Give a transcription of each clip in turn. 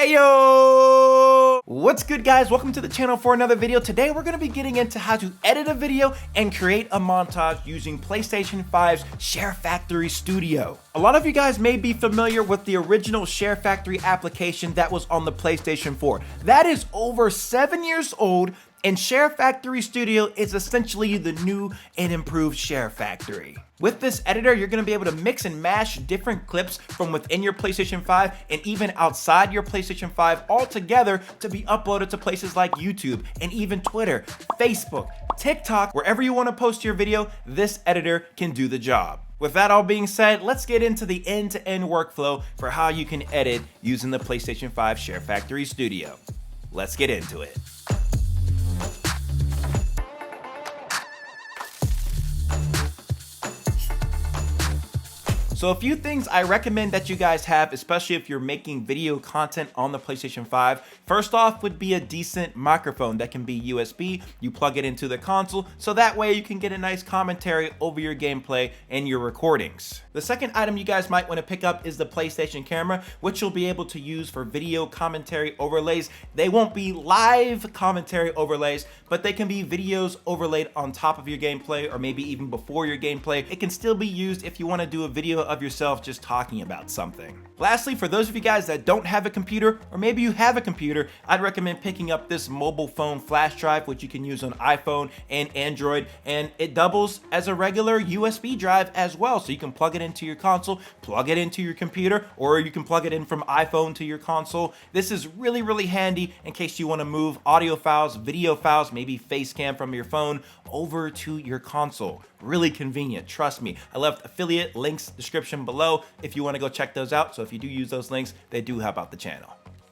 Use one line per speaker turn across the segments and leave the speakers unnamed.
Ayo! What's good, guys? Welcome to the channel for another video. Today we're going to be getting into how to edit a video and create a montage using PlayStation 5's ShareFactory Studio. A lot of you guys may be familiar with the original ShareFactory application that was on the PlayStation 4. That is over 7 years old, and ShareFactory Studio is essentially the new and improved ShareFactory. With this editor, you're gonna be able to mix and mash different clips from within your PlayStation 5 and even outside your PlayStation 5 all together to be uploaded to places like YouTube and even Twitter, Facebook, TikTok. Wherever you wanna post your video, this editor can do the job. With that all being said, let's get into the end-to-end workflow for how you can edit using the PlayStation 5 ShareFactory Studio. Let's get into it. So a few things I recommend that you guys have, especially if you're making video content on the PlayStation 5. First off would be a decent microphone that can be USB. You plug it into the console, so that way you can get a nice commentary over your gameplay and your recordings. The second item you guys might want to pick up is the PlayStation camera, which you'll be able to use for video commentary overlays. They won't be live commentary overlays, but they can be videos overlaid on top of your gameplay or maybe even before your gameplay. It can still be used if you want to do a video of yourself just talking about something. Lastly, for those of you guys that don't have a computer, or maybe you have a computer, I'd recommend picking up this mobile phone flash drive, which you can use on iPhone and Android, and it doubles as a regular USB drive as well. So you can plug it into your console, plug it into your computer, or you can plug it in from iPhone to your console. This is really handy in case you want to move audio files, video files, maybe face cam from your phone over to your console. Really convenient, trust me. I left affiliate links description below if you want to go check those out. So if you do use those links, they do help out the channel.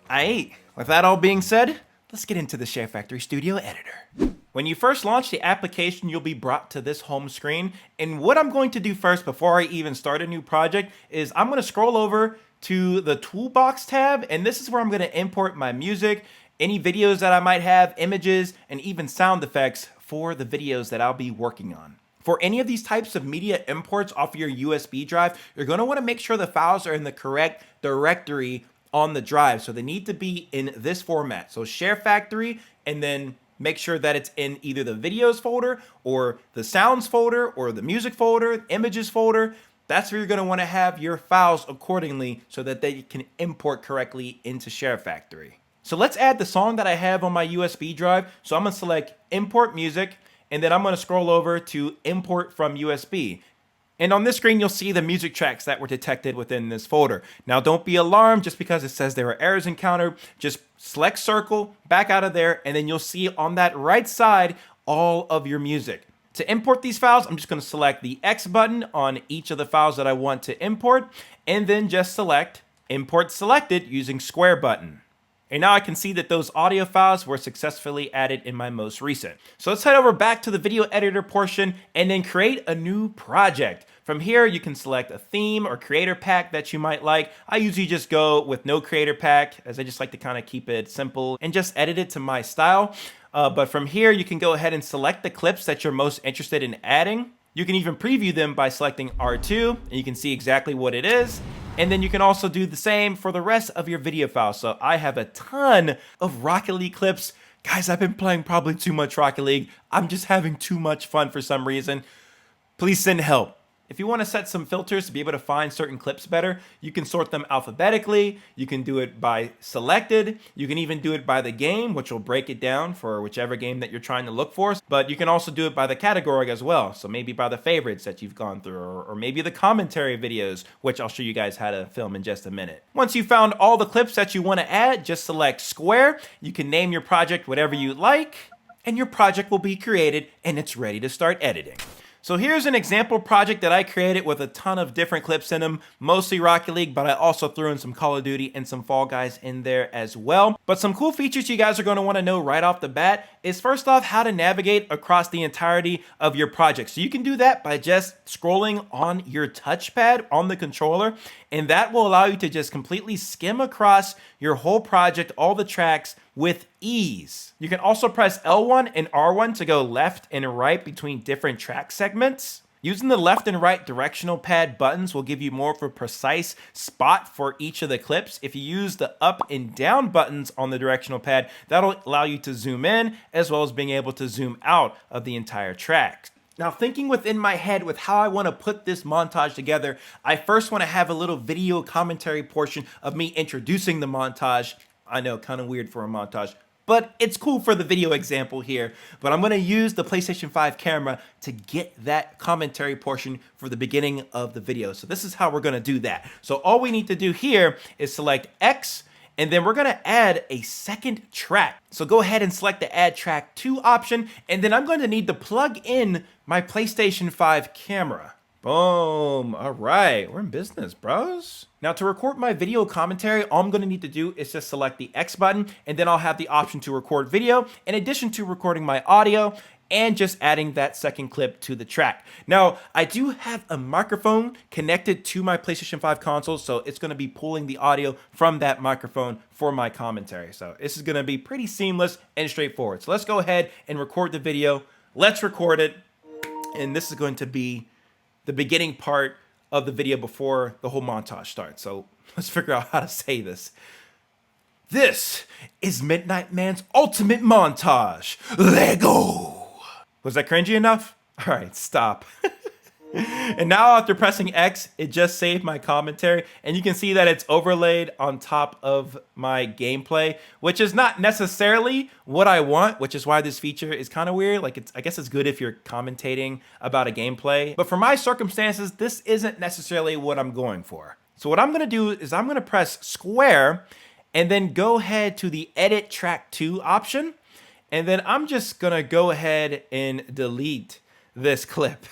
Aight, with that all being said, let's get into the ShareFactory Studio editor. When you first launch the application, you'll be brought to this home screen. And what I'm going to do first before I even start a new project is I'm going to scroll over to the toolbox tab, and this is where I'm going to import my music, any videos that I might have, images, and even sound effects for the videos that I'll be working on. For any of these types of media imports off of your USB drive, you're going to want to make sure the files are in the correct directory on the drive. So they need to be in this format. So ShareFactory, and then make sure that it's in either the videos folder or the sounds folder or the music folder, images folder. That's where you're going to want to have your files accordingly so that they can import correctly into ShareFactory. So let's add the song that I have on my USB drive. So I'm going to select import music, and then I'm going to scroll over to import from USB. And on this screen, you'll see the music tracks that were detected within this folder. Now, don't be alarmed just because it says there are errors encountered. Just select circle, back out of there, and then you'll see on that right side all of your music. To import these files, I'm just going to select the X button on each of the files that I want to import, and then just select Import Selected using square button. And now I can see that those audio files were successfully added in my most recent. So let's head over back to the video editor portion and then create a new project. From here, you can select a theme or creator pack that you might like. I usually just go with no creator pack, as I just like to kind of keep it simple and just edit it to my style. But from here, you can go ahead and select the clips that you're most interested in adding. You can even preview them by selecting R2, and you can see exactly what it is. And then you can also do the same for the rest of your video files. So I have a ton of Rocket League clips. Guys, I've been playing probably too much Rocket League. I'm just having too much fun for some reason. Please send help. If you want to set some filters to be able to find certain clips better, you can sort them alphabetically. You can do it by selected. You can even do it by the game, which will break it down for whichever game that you're trying to look for. But you can also do it by the category as well. So maybe by the favorites that you've gone through, or maybe the commentary videos, which I'll show you guys how to film in just a minute. Once you've found all the clips that you want to add, just select square. You can name your project whatever you like, and your project will be created and it's ready to start editing. So here's an example project that I created with a ton of different clips in them, mostly Rocket League, but I also threw in some Call of Duty and some Fall Guys in there as well. But some cool features you guys are going to want to know right off the bat is first off how to navigate across the entirety of your project. So you can do that by just scrolling on your touchpad on the controller, and that will allow you to just completely skim across your whole project, all the tracks, with ease. You can also press L1 and R1 to go left and right between different track segments. Using the left and right directional pad buttons will give you more of a precise spot for each of the clips. If you use the up and down buttons on the directional pad, that'll allow you to zoom in as well as being able to zoom out of the entire track. Now, thinking within my head with how I want to put this montage together, I first want to have a little video commentary portion of me introducing the montage. I know, kind of weird for a montage, but it's cool for the video example here. But I'm going to use the PlayStation 5 camera to get that commentary portion for the beginning of the video. So this is how we're going to do that. So all we need to do here is select X, and then we're going to add a second track. So go ahead and select the Add Track To option, and then I'm going to need to plug in my PlayStation 5 camera. Boom. All right, we're in business, bros. Now, to record my video commentary, all I'm going to need to do is just select the X button, and then I'll have the option to record video in addition to recording my audio and just adding that second clip to the track. Now, I do have a microphone connected to my PlayStation 5 console, so it's going to be pulling the audio from that microphone for my commentary. So this is going to be pretty seamless and straightforward. So let's go ahead and record the video. Let's record it. And this is going to be the beginning part of the video before the whole montage starts. So let's figure out how to say this. This is MidnightMan's ultimate montage. Lego. Was that cringy enough? All right, stop. And now after pressing X, it just saved my commentary, and you can see that it's overlaid on top of my gameplay, which is not necessarily what I want, which is why this feature is kind of weird. Like, I guess it's good if you're commentating about a gameplay, but for my circumstances, this isn't necessarily what I'm going for. So what I'm gonna do is I'm gonna press square and then go ahead to the Edit Track To option, and then I'm just gonna go ahead and delete this clip.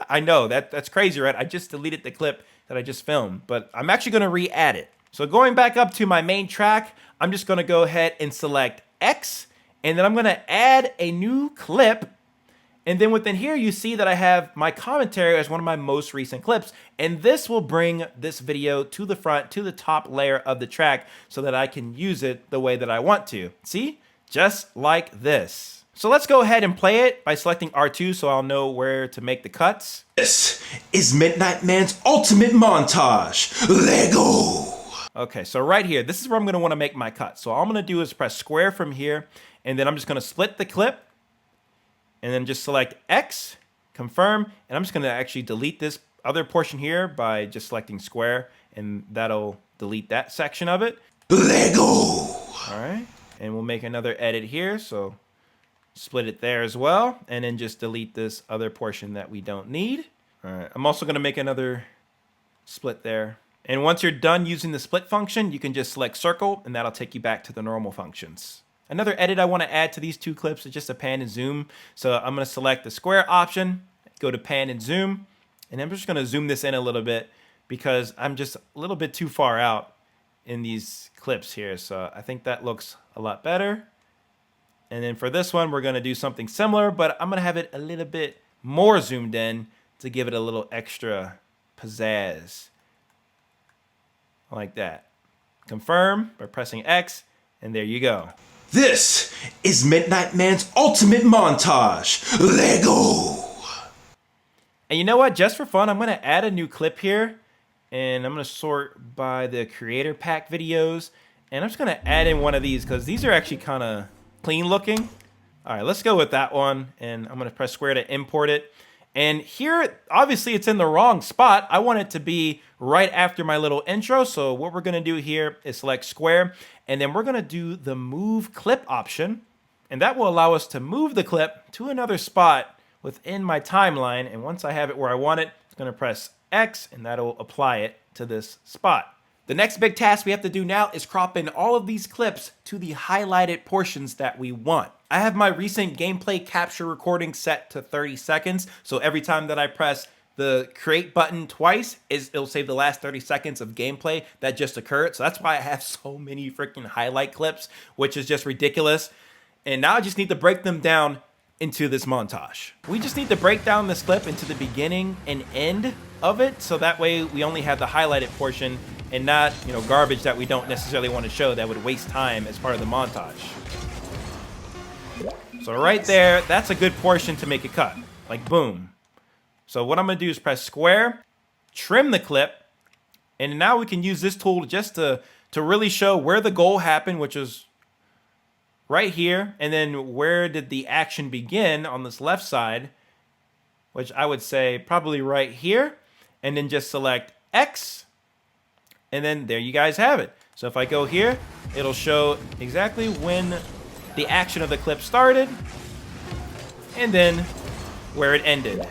I know, that's crazy, right? I just deleted the clip that I just filmed, but I'm actually gonna re-add it. So going back up to my main track, I'm just gonna go ahead and select X, and then I'm gonna add a new clip. And then within here, you see that I have my commentary as one of my most recent clips. And this will bring this video to the front, to the top layer of the track so that I can use it the way that I want to. See? Just like this. So let's go ahead and play it by selecting R2 so I'll know where to make the cuts. This is MidnightMan's ultimate montage. Lego. Okay, so right here, this is where I'm gonna wanna make my cut. So all I'm gonna do is press square from here, and then I'm just gonna split the clip, and then just select X, confirm, and I'm just gonna actually delete this other portion here by just selecting square, and that'll delete that section of it. Lego! All right, and we'll make another edit here, so split it there as well, and then just delete this other portion that we don't need. All right, I'm also gonna make another split there. And once you're done using the split function, you can just select circle, and that'll take you back to the normal functions. Another edit I wanna add to these two clips is just a pan and zoom. So I'm gonna select the square option, go to pan and zoom, and I'm just gonna zoom this in a little bit because I'm just a little bit too far out in these clips here. So I think that looks a lot better. And then for this one, we're gonna do something similar, but I'm gonna have it a little bit more zoomed in to give it a little extra pizzazz. Like that. Confirm by pressing X, and there you go. This is MidnightMan's ultimate montage. Lego! And you know what? Just for fun, I'm gonna add a new clip here, and I'm gonna sort by the creator pack videos, and I'm just gonna add in one of these because these are actually kind of clean looking. All right, let's go with that one, and I'm gonna press square to import it. And here, obviously it's in the wrong spot. I want it to be right after my little intro. So what we're gonna do here is select square, and then we're gonna do the move clip option. And that will allow us to move the clip to another spot within my timeline. And once I have it where I want it, I'm gonna press X, and that'll apply it to this spot. The next big task we have to do now is crop in all of these clips to the highlighted portions that we want. I have my recent gameplay capture recording set to 30 seconds. So every time that I press the create button twice, it'll save the last 30 seconds of gameplay that just occurred. So that's why I have so many freaking highlight clips, which is just ridiculous. And now I just need to break them down into this montage. We just need to break down this clip into the beginning and end of it. So that way we only have the highlighted portion and not, garbage that we don't necessarily want to show that would waste time as part of the montage. So right there, that's a good portion to make a cut. Like, boom. So what I'm gonna do is press square, trim the clip, and now we can use this tool just to really show where the goal happened, which is right here, and then where did the action begin on this left side, which I would say probably right here, and then just select X, and then there you guys have it. So if I go here, it'll show exactly when the action of the clip started, and then where it ended.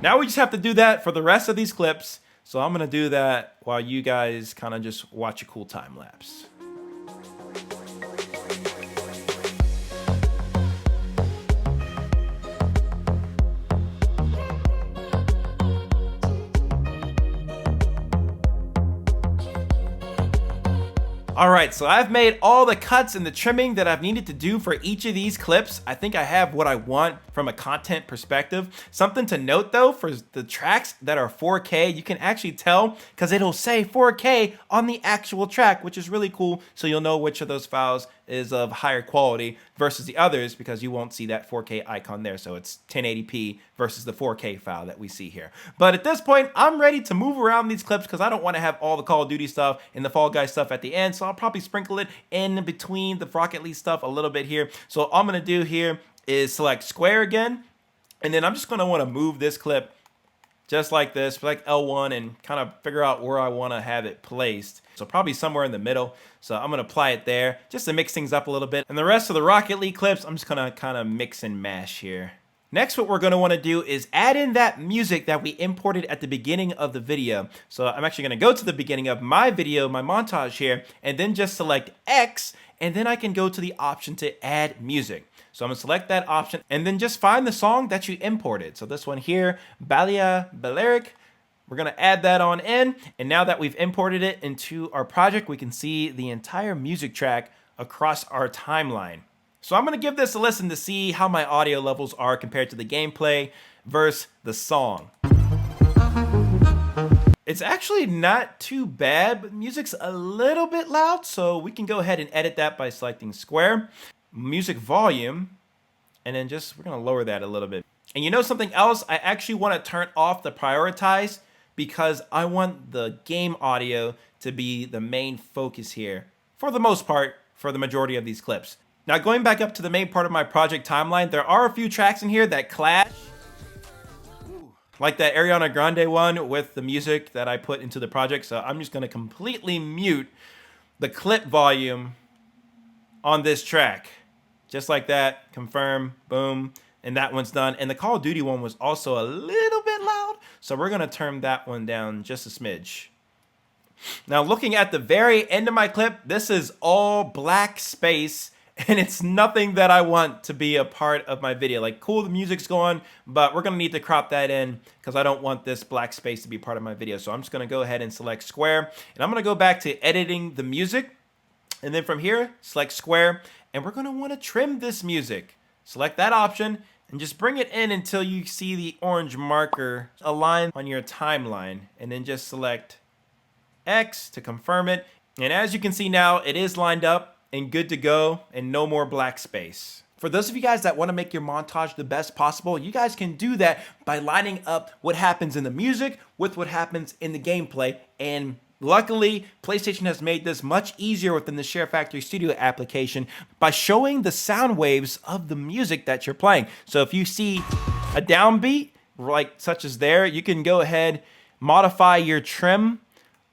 Now we just have to do that for the rest of these clips. So I'm gonna do that while you guys kind of just watch a cool time lapse. All right, so I've made all the cuts and the trimming that I've needed to do for each of these clips. I think I have what I want from a content perspective. Something to note though, for the tracks that are 4K, you can actually tell because it'll say 4K on the actual track, which is really cool. So you'll know which of those files is of higher quality versus the others because you won't see that 4K icon there. So it's 1080p versus the 4K file that we see here. But at this point, I'm ready to move around these clips because I don't want to have all the Call of Duty stuff and the Fall Guys stuff at the end. So I'll probably sprinkle it in between the Rocket League stuff a little bit here. So all I'm going to do here is select square again. And then I'm just going to want to move this clip just like this, select L1 and kind of figure out where I want to have it placed. So probably somewhere in the middle. So I'm going to apply it there just to mix things up a little bit. And the rest of the Rocket League clips, I'm just going to kind of mix and mash here. Next, what we're going to want to do is add in that music that we imported at the beginning of the video. So I'm actually going to go to the beginning of my video, my montage here, and then just select X, and then I can go to the option to add music. So I'm going to select that option and then just find the song that you imported. So this one here, Balia Balearic, we're going to add that on in. And now that we've imported it into our project, we can see the entire music track across our timeline. So I'm going to give this a listen to see how my audio levels are compared to the gameplay versus the song. It's actually not too bad, but music's a little bit loud, so we can go ahead and edit that by selecting square, music volume, and then we're going to lower that a little bit. And you know something else? I actually want to turn off the prioritize because I want the game audio to be the main focus here for the most part for the majority of these clips. Now going back up to the main part of my project timeline, there are a few tracks in here that clash. Like that Ariana Grande one with the music that I put into the project. So I'm just going to completely mute the clip volume on this track. Just like that, confirm, boom, and that one's done. And the Call of Duty one was also a little bit loud. So we're going to turn that one down just a smidge. Now looking at the very end of my clip, this is all black space. And it's nothing that I want to be a part of my video. Like, cool, the music's going, but we're going to need to crop that in because I don't want this black space to be part of my video. So I'm just going to go ahead and select square. And I'm going to go back to editing the music. And then from here, select square. And we're going to want to trim this music. Select that option and just bring it in until you see the orange marker align on your timeline. And then just select X to confirm it. And as you can see now, it is lined up and good to go and no more black space. For those of you guys that want to make your montage the best possible, you guys can do that by lining up what happens in the music with what happens in the gameplay. And luckily, PlayStation has made this much easier within the ShareFactory Studio application by showing the sound waves of the music that you're playing. So if you see a downbeat, like such as there, you can go ahead, modify your trim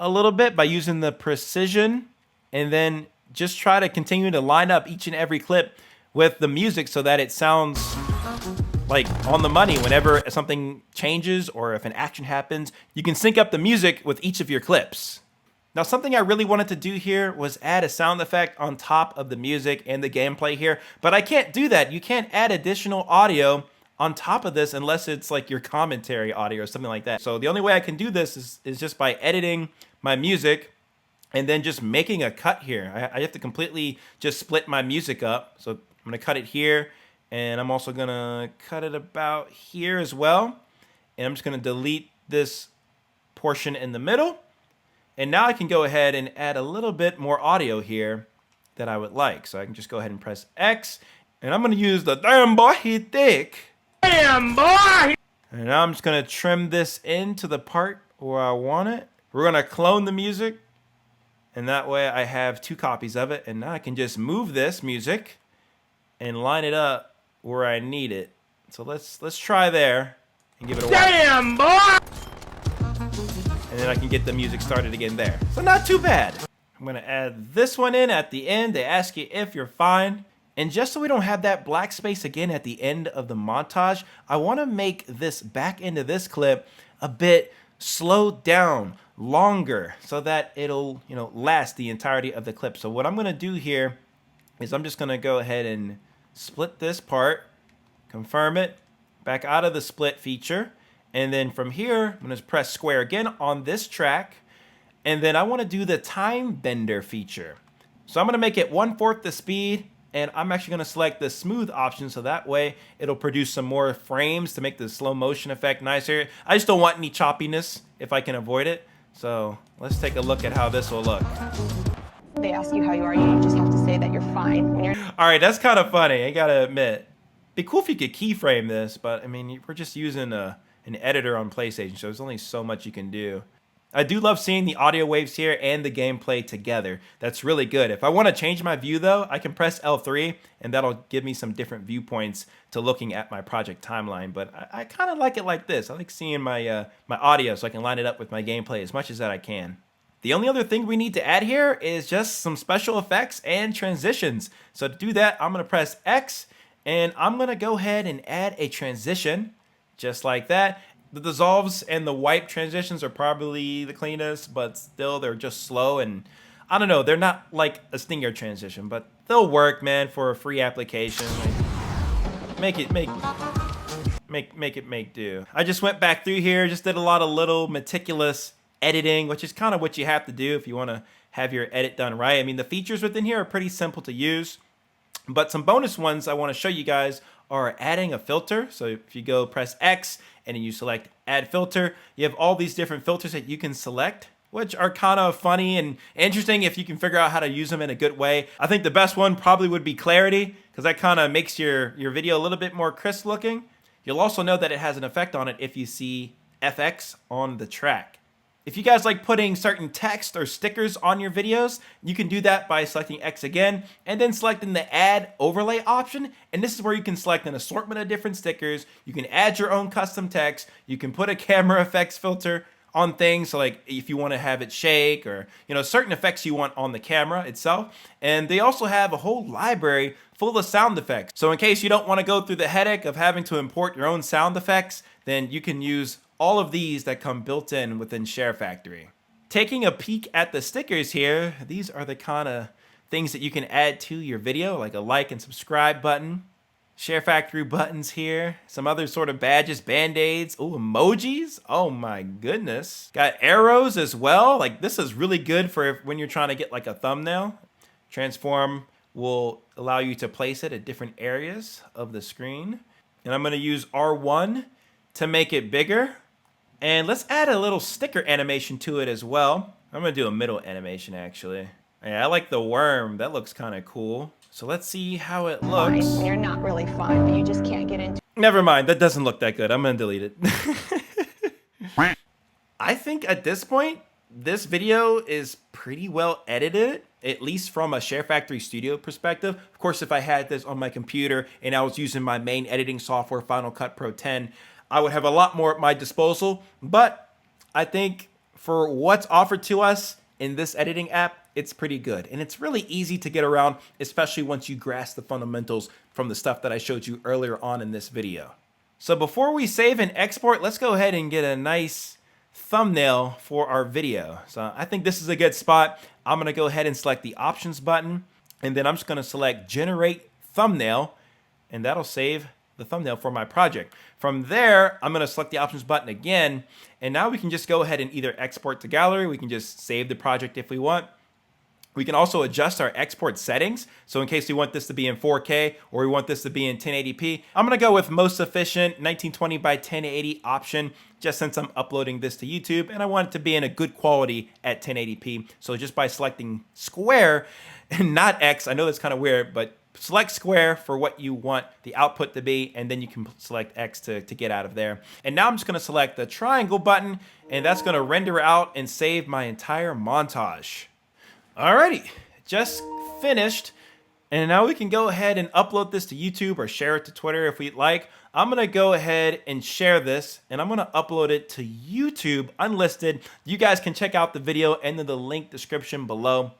a little bit by using the precision, and then just try to continue to line up each and every clip with the music so that it sounds like on the money whenever something changes or if an action happens. You can sync up the music with each of your clips. Now, something I really wanted to do here was add a sound effect on top of the music and the gameplay here, but I can't do that. You can't add additional audio on top of this unless it's like your commentary audio or something like that. So the only way I can do this is just by editing my music and then just making a cut here. I have to completely just split my music up. So I'm gonna cut it here, and I'm also gonna cut it about here as well. And I'm just gonna delete this portion in the middle. And now I can go ahead and add a little bit more audio here that I would like. So I can just go ahead and press X, and I'm gonna use the damn boy he thick
Damn, boy!
And now I'm just gonna trim this into the part where I want it. We're gonna clone the music, and that way I have 2 copies of it. And now I can just move this music and line it up where I need it. So let's try there and give it a watch.
Damn, boy!
And then I can get the music started again there. So not too bad. I'm gonna add this one in at the end. They ask you if you're fine. And just so we don't have that black space again at the end of the montage, I wanna make this back end of this clip a bit slowed down, longer, so that it'll, last the entirety of the clip. So what I'm gonna do here is I'm just gonna go ahead and split this part, confirm it, back out of the split feature. And then from here, I'm gonna press square again on this track. And then I wanna do the time bender feature. So I'm gonna make it 1/4 the speed, and I'm actually gonna select the smooth option so that way it'll produce some more frames to make the slow motion effect nicer. I just don't want any choppiness if I can avoid it. So let's take a look at how this will look.
They ask you how you are, you just have to say that you're fine. When you're
All right, that's kind of funny, I gotta admit. Be cool if you could keyframe this, but I mean, we're just using an editor on PlayStation, so there's only so much you can do. I do love seeing the audio waves here and the gameplay together. That's really good. If I want to change my view though, I can press L3 and that'll give me some different viewpoints to looking at my project timeline. But I kind of like it like this. I like seeing my my audio so I can line it up with my gameplay as much as that I can. The only other thing we need to add here is just some special effects and transitions. So to do that, I'm going to press X and I'm going to go ahead and add a transition just like that. The dissolves and the wipe transitions are probably the cleanest, but still they're just slow and I don't know, they're not like a Stinger transition, but they'll work, man, for a free application. Like, make do. I just went back through here, just did a lot of little meticulous editing, which is kind of what you have to do if you want to have your edit done right. I mean, the features within here are pretty simple to use, but some bonus ones I want to show you guys are adding a filter. So if you go press X and then you select add filter, you have all these different filters that you can select, which are kind of funny and interesting if you can figure out how to use them in a good way. I think the best one probably would be clarity, because that kind of makes your video a little bit more crisp looking. You'll also know that it has an effect on it if you see FX on the track. If you guys like putting certain text or stickers on your videos, you can do that by selecting X again and then selecting the add overlay option. And this is where you can select an assortment of different stickers. You can add your own custom text. You can put a camera effects filter on things. So like if you want to have it shake or, certain effects you want on the camera itself. And they also have a whole library full of sound effects. So in case you don't want to go through the headache of having to import your own sound effects, then you can use all of these that come built in within ShareFactory. Taking a peek at the stickers here, these are the kind of things that you can add to your video, like a like and subscribe button, ShareFactory buttons here, some other sort of badges, band-aids, oh, emojis, oh my goodness. Got arrows as well, like this is really good for when you're trying to get like a thumbnail. Transform will allow you to place it at different areas of the screen. And I'm gonna use R1 to make it bigger. And let's add a little sticker animation to it as well. I'm gonna do a middle animation actually. Yeah, I like the worm, that looks kind of cool. So let's see how it looks.
fine. You're not really fine, but you just can't get into.
Never mind, that doesn't look that good. I'm gonna delete it. I think at this point, this video is pretty well edited, at least from a ShareFactory Studio perspective. Of course, if I had this on my computer and I was using my main editing software, Final Cut Pro 10, I would have a lot more at my disposal, but I think for what's offered to us in this editing app, it's pretty good. And it's really easy to get around, especially once you grasp the fundamentals from the stuff that I showed you earlier on in this video. So before we save and export, let's go ahead and get a nice thumbnail for our video. So I think this is a good spot. I'm gonna go ahead and select the options button, and then I'm just gonna select generate thumbnail, and that'll save the thumbnail for my project. From there, I'm gonna select the options button again, and now we can just go ahead and either export to gallery, we can just save the project if we want, We can also adjust our export settings. So in case we want this to be in 4K or we want this to be in 1080p, I'm gonna go with most efficient 1920 by 1080 option, just since I'm uploading this to YouTube and I want it to be in a good quality at 1080p. So just by selecting square and not X, I know that's kind of weird, but select square for what you want the output to be, and then you can select X to get out of there. And now I'm just gonna select the triangle button, and that's gonna render out and save my entire montage. Alrighty, just finished. And now we can go ahead and upload this to YouTube or share it to Twitter if we'd like. I'm gonna go ahead and share this, and I'm gonna upload it to YouTube unlisted. You guys can check out the video and then the link description below.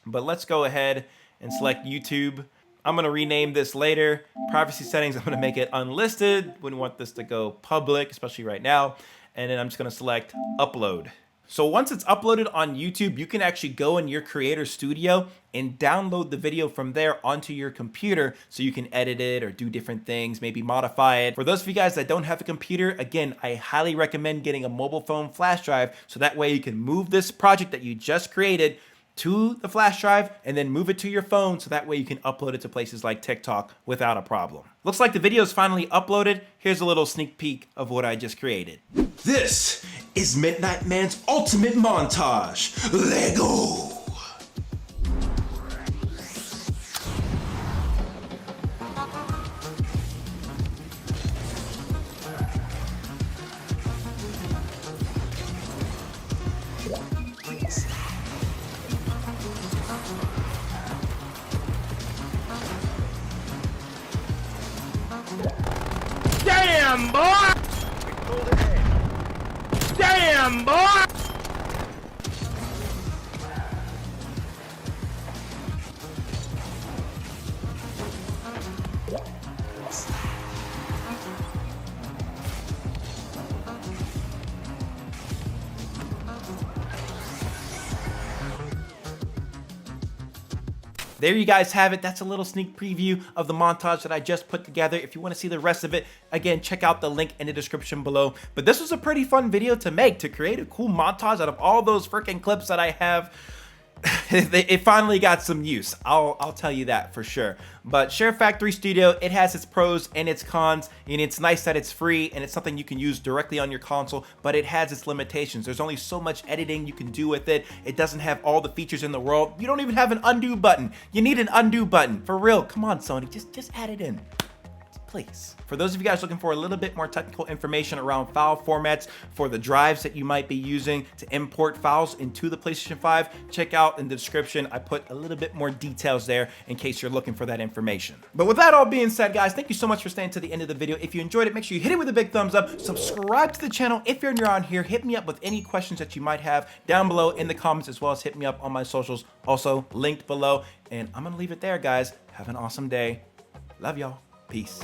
But let's go ahead and select YouTube. I'm gonna rename this later. Privacy settings, I'm gonna make it unlisted. Wouldn't want this to go public, especially right now. And then I'm just gonna select upload. So once it's uploaded on YouTube, you can actually go in your creator studio and download the video from there onto your computer so you can edit it or do different things, maybe modify it. For those of you guys that don't have a computer, again, I highly recommend getting a mobile phone flash drive so that way you can move this project that you just created to the flash drive and then move it to your phone so that way you can upload it to places like TikTok without a problem. Looks like the video is finally uploaded. Here's a little sneak peek of what I just created. This is MidnightMan's ultimate montage. Lego!
Damn, boy! Damn, boy!
There you guys have it. That's a little sneak preview of the montage that I just put together. If you want to see the rest of it, again, check out the link in the description below. But this was a pretty fun video to make, to create a cool montage out of all those freaking clips that I have. It finally got some use. I'll tell you that for sure. But ShareFactory Studio, it has its pros and its cons, and it's nice that it's free and it's something you can use directly on your console, but it has its limitations. There's only so much editing you can do with it. It doesn't have all the features in the world. You don't even have an undo button. You need an undo button. For real, come on, Sony, just add it in. Please. For those of you guys looking for a little bit more technical information around file formats for the drives that you might be using to import files into the PlayStation 5, check out in the description. I put a little bit more details there in case you're looking for that information. But with that all being said, guys, thank you so much for staying to the end of the video. If you enjoyed it, make sure you hit it with a big thumbs up. Subscribe to the channel if you're new around here. Hit me up with any questions that you might have down below in the comments, as well as hit me up on my socials, also linked below. And I'm gonna leave it there, guys. Have an awesome day. Love y'all. Peace.